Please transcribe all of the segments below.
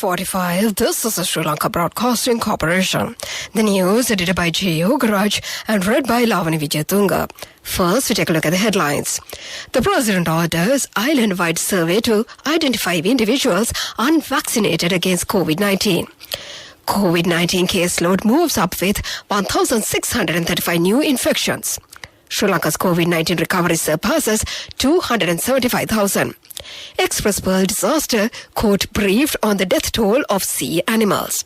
6:45. This is the Sri Lanka Broadcasting Corporation. The news edited by J. Yogaraj and read by Lavani Vijayatunga. First, we take a look at the headlines. The President orders island-wide survey to identify individuals unvaccinated against COVID-19. COVID-19 caseload moves up with 1,635 new infections. Sri Lanka's COVID-19 recovery surpasses 275,000. Express Pearl disaster, court briefed on the death toll of sea animals.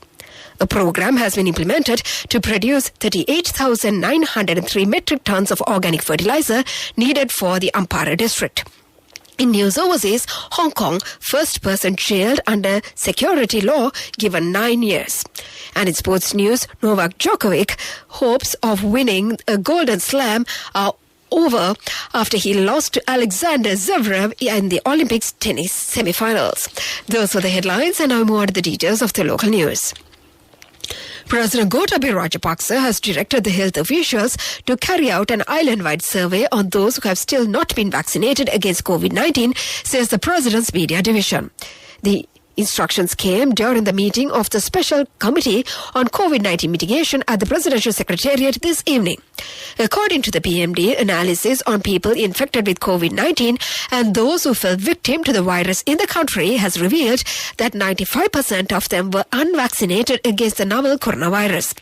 A program has been implemented to produce 38,903 metric tons of organic fertilizer needed for the Ampara district. In news overseas, Hong Kong, first person jailed under security law given 9 years. And in sports news, Novak Djokovic hopes of winning a Golden Slam are over after he lost to Alexander Zverev in the Olympics tennis semi-finals. Those were the headlines, and now more on to the details of the local news. President Gotabaya Rajapaksa has directed the health officials to carry out an island-wide survey on those who have still not been vaccinated against COVID-19, says the President's media division. The instructions came during the meeting of the Special Committee on COVID-19 Mitigation at the Presidential Secretariat this evening. According to the PMD, analysis on people infected with COVID-19 and those who fell victim to the virus in the country has revealed that 95% of them were unvaccinated against the novel coronavirus.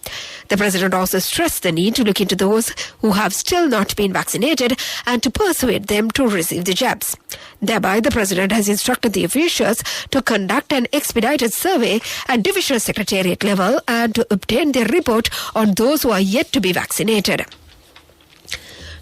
The President also stressed the need to look into those who have still not been vaccinated and to persuade them to receive the jabs. Thereby, the President has instructed the officials to conduct an expedited survey at Divisional Secretariat level and to obtain their report on those who are yet to be vaccinated.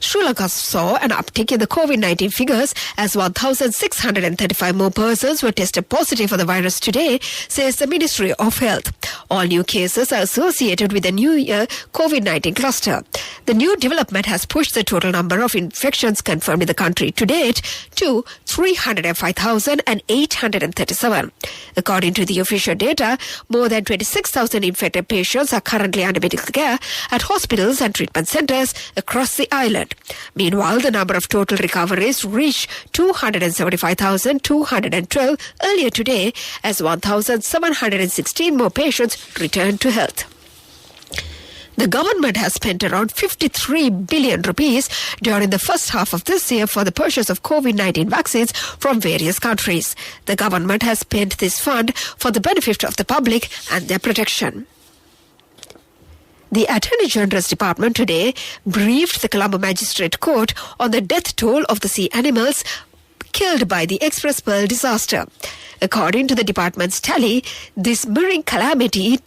Sri Lanka saw an uptick in the COVID-19 figures as 1,635 more persons were tested positive for the virus today, says the Ministry of Health. All new cases are associated with the new year COVID-19 cluster. The new development has pushed the total number of infections confirmed in the country to date to 305,837. According to the official data, more than 26,000 infected patients are currently under medical care at hospitals and treatment centres across the island. Meanwhile, the number of total recoveries reached 275,212 earlier today as 1,716 more patients returned to health. The government has spent around 53 billion rupees during the first half of this year for the purchase of COVID-19 vaccines from various countries. The government has spent this fund for the benefit of the public and their protection. The Attorney General's Department today briefed the Colombo Magistrate Court on the death toll of the sea animals killed by the Express Pearl disaster. According to the department's tally, this marine calamity,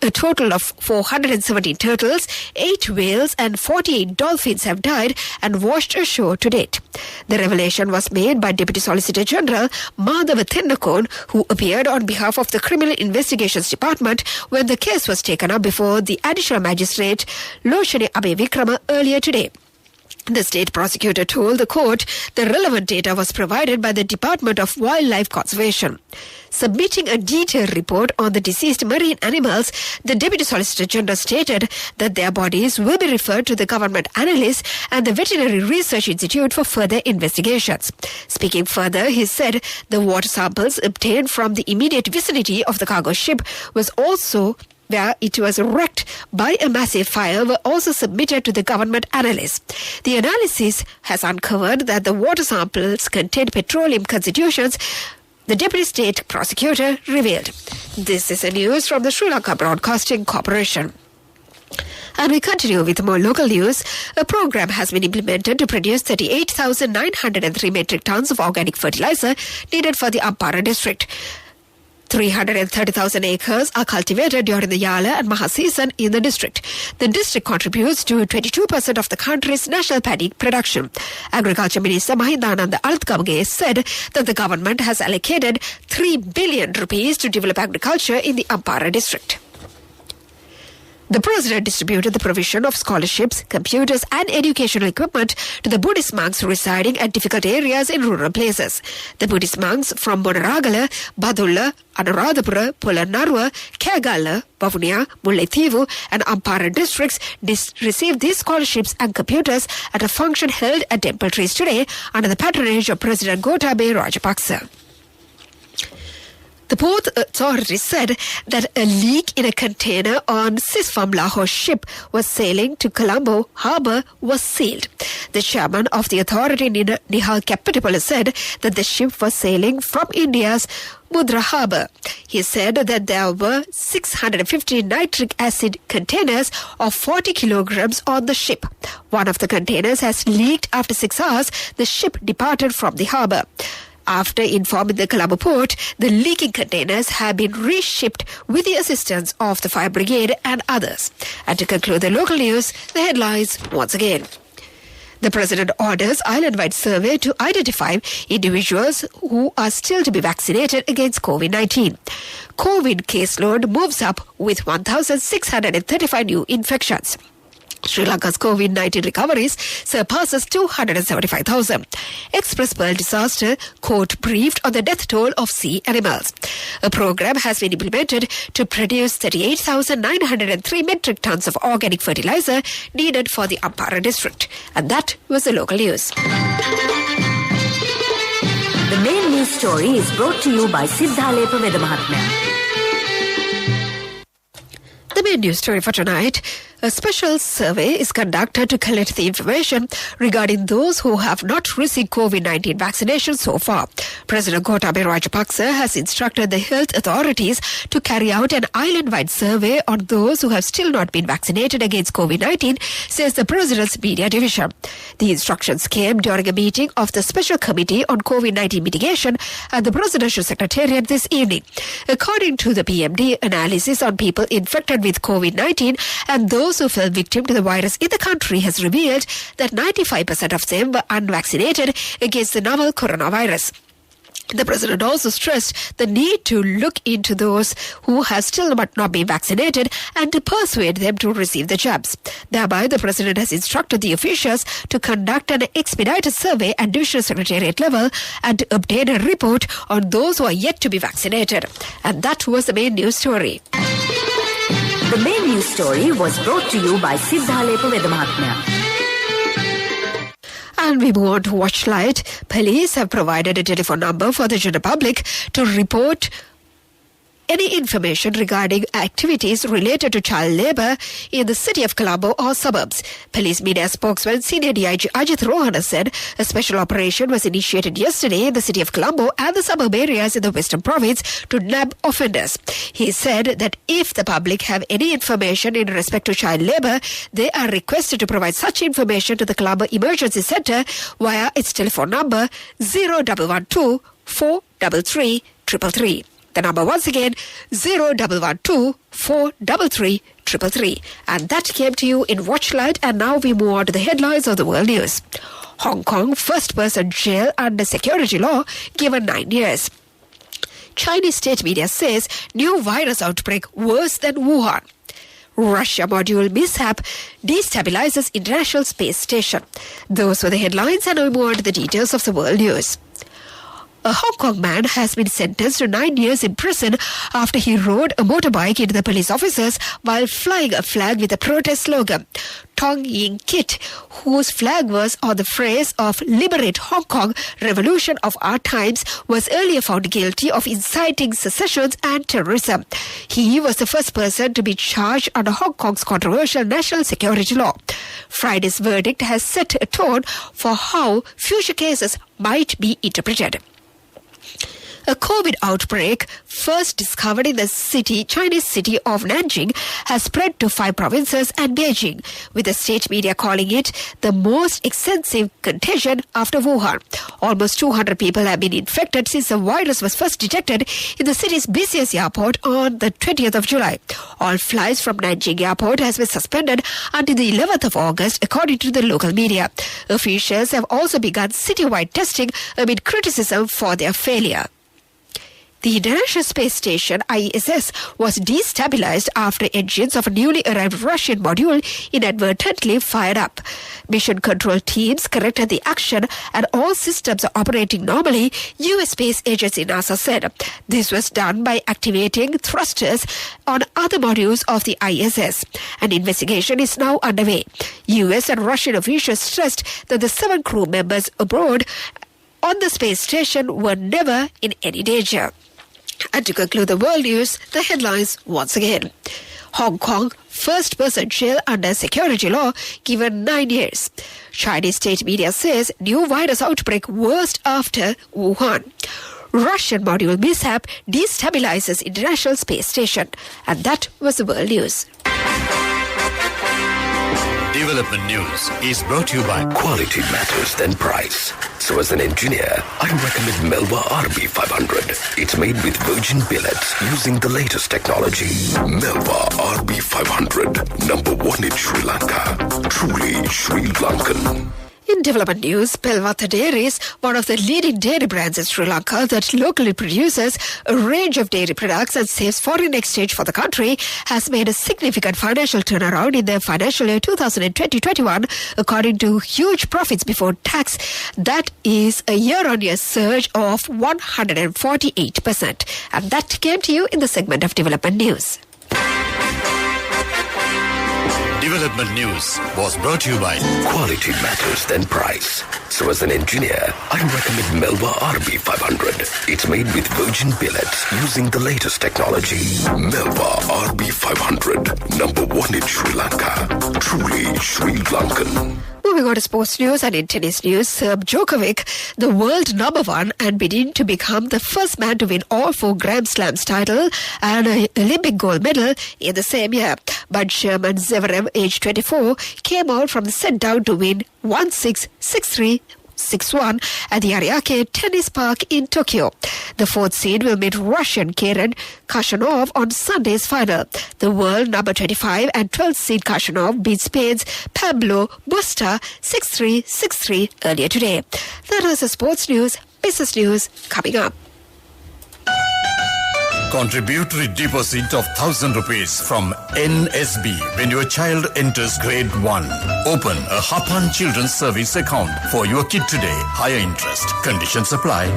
a total of 417 turtles, 8 whales and 48 dolphins have died and washed ashore to date. The revelation was made by Deputy Solicitor General Madhava Thinnakon, who appeared on behalf of the Criminal Investigations Department when the case was taken up before the Additional Magistrate Loshani Abevikrama earlier today. The state prosecutor told the court the relevant data was provided by the Department of Wildlife Conservation. Submitting a detailed report on the deceased marine animals, the Deputy Solicitor General stated that their bodies will be referred to the government analyst and the Veterinary Research Institute for further investigations. Speaking further, he said the water samples obtained from the immediate vicinity of the cargo ship was also where it was wrecked by a massive fire were also submitted to the government analyst. The analysis has uncovered that the water samples contained petroleum constituents, the Deputy State Prosecutor revealed. This is the news from the Sri Lanka Broadcasting Corporation. And we continue with more local news. A program has been implemented to produce 38,903 metric tons of organic fertilizer needed for the Ampara district. 330,000 acres are cultivated during the Yala and Maha season in the district. The district contributes to 22% of the country's national paddy production. Agriculture Minister Mahindananda Altgamge said that the government has allocated 3 billion rupees to develop agriculture in the Ampara district. The President distributed the provision of scholarships, computers and educational equipment to the Buddhist monks residing at difficult areas in rural places. The Buddhist monks from Bonaragala, Badulla, Anuradhapura, Polonnaruwa, Kegala, Vavuniya, Mullaitivu and Ampara districts received these scholarships and computers at a function held at Temple Trees today under the patronage of President Gotabaya Rajapaksa. The port authorities said that a leak in a container on Sis from Lahore ship was sailing to Colombo harbour was sealed. The chairman of the authority, Nihal Kapatipala, said that the ship was sailing from India's Mudra harbour. He said that there were 650 nitric acid containers of 40 kilograms on the ship. One of the containers has leaked after 6 hours. The ship departed from the harbour. After informing the Colombo port, the leaking containers have been reshipped with the assistance of the fire brigade and others. And to conclude the local news, the headlines once again. The President orders island-wide survey to identify individuals who are still to be vaccinated against COVID-19. COVID caseload moves up with 1,635 new infections. Sri Lanka's COVID-19 recoveries surpasses 275,000. Express Pearl disaster, court briefed on the death toll of sea animals. A program has been implemented to produce 38,903 metric tons of organic fertilizer needed for the Ampara district. And that was the local news. The main news story is brought to you by Siddhalepa Veda Mahatmya. The main news story for tonight. A special survey is conducted to collect the information regarding those who have not received COVID-19 vaccination so far. President Gotabaya Rajapaksa has instructed the health authorities to carry out an island-wide survey on those who have still not been vaccinated against COVID-19, says the President's media division. The instructions came during a meeting of the Special Committee on COVID-19 Mitigation at the Presidential Secretariat this evening. According to the PMD, analysis on people infected with COVID-19 and those who fell victim to the virus in the country has revealed that 95% of them were unvaccinated against the novel coronavirus. The President also stressed the need to look into those who have still not been vaccinated and to persuade them to receive the jabs. Thereby, the President has instructed the officials to conduct an expedited survey at Divisional Secretariat level and to obtain a report on those who are yet to be vaccinated. And that was the main news story. The main news story was brought to you by Siddhalepa Veda Mahatmya. And we move on to Watchlight. Police have provided a telephone number for the general public to report any information regarding activities related to child labour in the city of Colombo or suburbs. Police media spokesman Senior DIG Ajit Rohana said a special operation was initiated yesterday in the city of Colombo and the suburb areas in the Western Province to nab offenders. He said that if the public have any information in respect to child labour, they are requested to provide such information to the Colombo Emergency Centre via its telephone number 0112 433 333. The number once again, 0112 433 333. And that came to you in Watchlight. And now we move on to the headlines of the world news. Hong Kong first-person jail under security law given 9 years. Chinese state media says new virus outbreak worse than Wuhan. Russia module mishap destabilizes International Space Station. Those were the headlines, and we move on to the details of the world news. A Hong Kong man has been sentenced to 9 years in prison after he rode a motorbike into the police officers while flying a flag with a protest slogan. Tong Ying Kit, whose flag was on the phrase of Liberate Hong Kong, Revolution of Our Times, was earlier found guilty of inciting secession and terrorism. He was the first person to be charged under Hong Kong's controversial national security law. Friday's verdict has set a tone for how future cases might be interpreted. A COVID outbreak, first discovered in the Chinese city of Nanjing, has spread to 5 provinces and Beijing, with the state media calling it the most extensive contagion after Wuhan. Almost 200 people have been infected since the virus was first detected in the city's busiest airport on the 20th of July. All flights from Nanjing airport has been suspended until the 11th of August, according to the local media. Officials have also begun citywide testing amid criticism for their failure. The International Space Station, ISS, was destabilized after engines of a newly arrived Russian module inadvertently fired up. Mission control teams corrected the action and all systems are operating normally, U.S. Space Agency NASA said. This was done by activating thrusters on other modules of the ISS. An investigation is now underway. U.S. and Russian officials stressed that the 7 crew members aboard on the space station were never in any danger. And to conclude the world news, the headlines once again. Hong Kong, first person jail under security law, given 9 years. Chinese state media says new virus outbreak worst after Wuhan. Russian module mishap destabilizes International Space Station. And that was the world news. Development News is brought to you by Quality matters than price. So as an engineer, I recommend Melba RB500. It's made with virgin billets using the latest technology. Melba RB500, number one in Sri Lanka. Truly Sri Lankan. In development news, Pelvatha Dairies, one of the leading dairy brands in Sri Lanka that locally produces a range of dairy products and saves foreign exchange for the country, has made a significant financial turnaround in their financial year 2020-21, according to huge profits before tax. That is a year-on-year surge of 148%. And that came to you in the segment of development news. Development News was brought to you by Quality matters than price. So as an engineer, I recommend Melba RB500. It's made with virgin billets using the latest technology. Melba RB500, number one in Sri Lanka. Truly Sri Lankan. Moving on to sports news, and in tennis news, Serb Djokovic, the world number one and bidding to become the first man to win all 4 Grand Slams title and an Olympic gold medal in the same year. But German Zverev, aged 24, came out from the set down to win 1-6, 6-3, 6-1 at the Ariake Tennis Park in Tokyo. The 4th seed will meet Russian Karen Khachanov on Sunday's final. The world number 25 and 12th seed Khachanov beat Spain's Pablo Busta 6-3, 6-3 earlier today. That was the sports news. Business news coming up. Contributory deposit of 1,000 rupees from NSB when your child enters grade 1. Open a Hapan Children's Service account for your kid today. Higher interest. Conditions apply.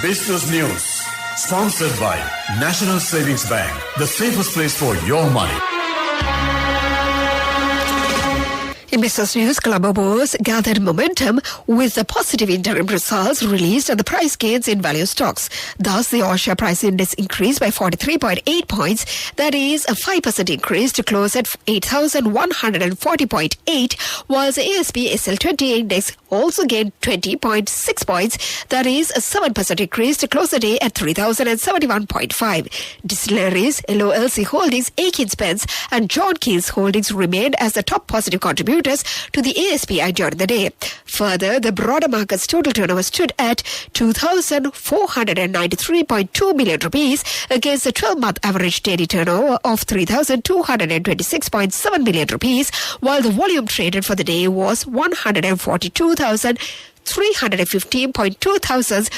Business News. Sponsored by National Savings Bank. The safest place for your money. In business news, Colombo Bourse gathered momentum with the positive interim results released and the price gains in value stocks. Thus, the all-share price index increased by 43.8 points. That is a 5% increase to close at 8,140.8, while the ASP SL20 index also gained 20.6 points. That is a 7% increase to close the day at 3,071.5. Distilleries, LOLC Holdings, Akin Spence and John Keel's Holdings remained as the top positive contributors to the ASPI during the day. Further, the broader market's total turnover stood at 2,493.2 million rupees against the 12-month average daily turnover of 3,226.7 million rupees, while the volume traded for the day was 142,315.2 thousands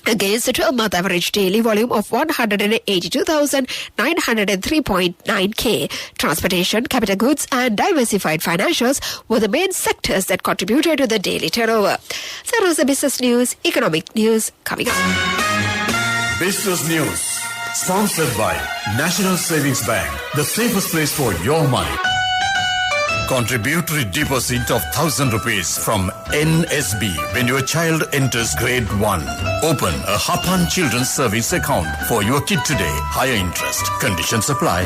against the 12-month average daily volume of 182,903.9K. Transportation, capital goods and diversified financials were the main sectors that contributed to the daily turnover. That was the business news, economic news coming up. Business News. Sponsored by National Savings Bank. The safest place for your money. Contributory deposit of 1,000 rupees from NSB when your child enters grade 1. Open a Hapan Children's Service account for your kid today. Higher interest. Conditions apply.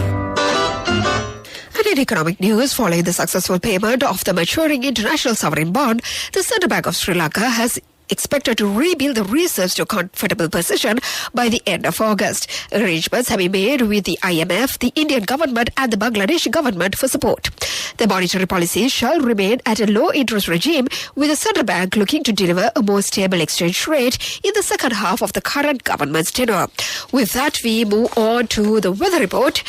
And in economic news, following the successful payment of the maturing international sovereign bond, the Central Bank of Sri Lanka has expected to rebuild the reserves to a comfortable position by the end of August. Arrangements have been made with the IMF, the Indian government and the Bangladeshi government for support. The monetary policy shall remain at a low interest regime, with the central bank looking to deliver a more stable exchange rate in the second half of the current government's tenure. With that, we move on to the weather report.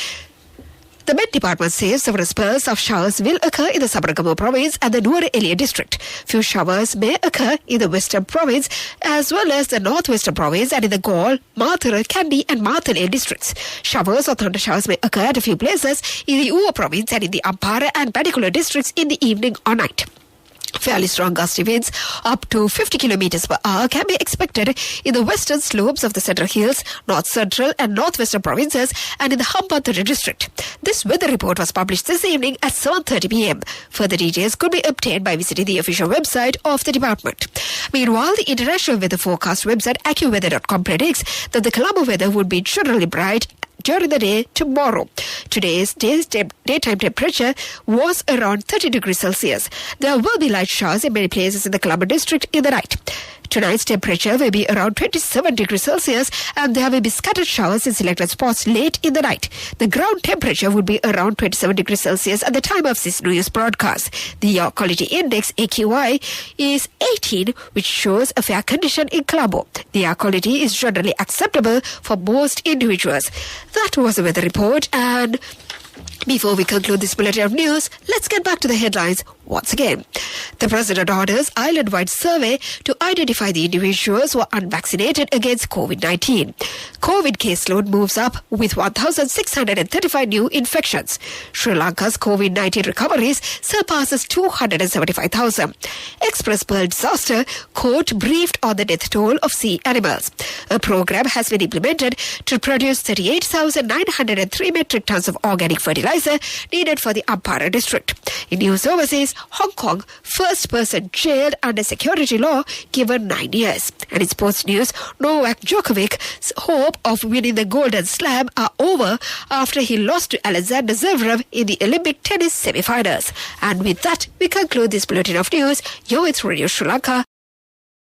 The Met Department says several spells of showers will occur in the Sabaragamu province and the Nuwara Eliya district. Few showers may occur in the Western province as well as the Northwestern province and in the Galle, Mathura, Kandy and Matale districts. Showers or thunder showers may occur at a few places in the Uva province and in the Ampara and Badikula districts in the evening or night. Fairly strong gusty winds up to 50 kilometers per hour can be expected in the western slopes of the Central Hills, North Central and Northwestern provinces and in the Hambantota district. This weather report was published this evening at 7:30 p.m. Further details could be obtained by visiting the official website of the department. Meanwhile, the international weather forecast website AccuWeather.com predicts that the Colombo weather would be generally bright during the day tomorrow. Today's daytime temperature was around 30 degrees Celsius. There will be light showers in many places in the Colombo district in the night. Tonight's temperature will be around 27 degrees Celsius and there will be scattered showers in selected spots late in the night. The ground temperature would be around 27 degrees Celsius at the time of this news broadcast. The air quality index, AQI, is 18, which shows a fair condition in Colombo. The air quality is generally acceptable for most individuals. That was the weather report, and before we conclude this bulletin of news, let's get back to the headlines once again. The President orders island-wide survey to identify the individuals who are unvaccinated against COVID-19. COVID caseload moves up with 1,635 new infections. Sri Lanka's COVID-19 recoveries surpasses 275,000. Express Pearl disaster, court briefed on the death toll of sea animals. A program has been implemented to produce 38,903 metric tons of organic fertilizer needed for the Ampara district. In news overseas, Hong Kong, first person jailed under security law given 9 years. And in sports news, Novak Djokovic's hope of winning the Golden Slam are over after he lost to Alexander Zverev in the Olympic tennis semi-finals. And with that, we conclude this bulletin of news. You're with Radio Sri Lanka.